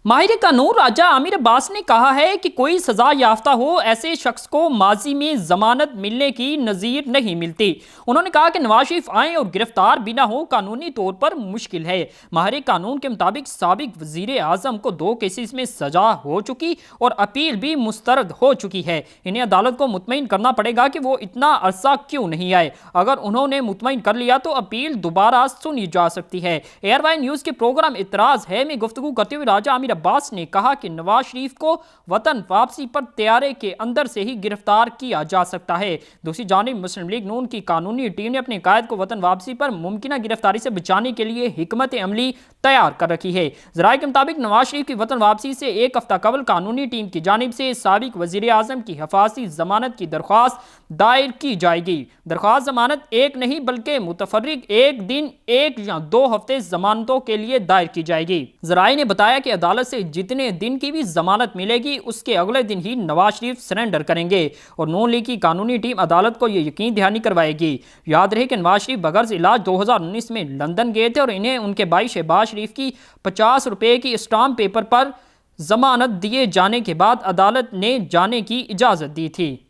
माहिर कानून राजा आमिर अब्बास ने कहा है कि कोई सजा याफ्ता हो ऐसे शख्स को माजी में जमानत मिलने की नज़ीर नहीं मिलती। उन्होंने कहा कि नवाज शरीफ आए और गिरफ्तार भी ना हो कानूनी तौर पर मुश्किल है। माहिर कानून के मुताबिक साबिक वजीर आजम को 2 केसेस में सजा हो चुकी और अपील भी मुस्तरद हो चुकी है। इन्हें अदालत को मुतमईन करना पड़ेगा कि वो इतना अरसा क्यों नहीं आए। अगर उन्होंने मुतमईन कर लिया तो अपील दोबारा सुनी जा सकती है। एयरवाई न्यूज़ के प्रोग्राम इतराज़ है में गुफ्तगू करते हुए राजा आमिर अब्बास ने कहा कि नवाज शरीफ को वतन वापसी पर तैयारे के अंदर से ही गिरफ्तार किया जा सकता है। दूसरी जानिब मुस्लिम लीग नून की कानूनी टीम ने अपने कायद को वतन वापसी पर मुमकिन गिरफ्तारी से बचाने के लिए हिकमत अमली तैयार कर रखी है। ज़राए के मुताबिक नवाज शरीफ की वतन वापसी से 1 हफ्ता कबल कानूनी टीम की जानिब से साबिक वजीर आजम की हिफाजती जमानत की दरख्वास्त दायर की जाएगी। दरख्वास्त जमानत एक नहीं बल्कि मुतफर्रिक 1 दिन 1 या 2 हफ्ते जमानतों के लिए दायर की जाएगी। ज़राए ने बताया कि अदालत से जितने दिन की भी जमानत मिलेगी उसके अगले दिन ही नवाज शरीफ सरेंडर करेंगे और नून लीग की कानूनी टीम अदालत को यह यकीन दहानी करवाएगी। याद रहे कि नवाज शरीफ बगैर इलाज 2019 में लंदन गए थे और इन्हें उनके भाई शहबाज शरीफ की 50 रुपए की स्टाम्प पेपर पर जमानत दिए जाने के बाद अदालत ने जाने की इजाज़त दी थी।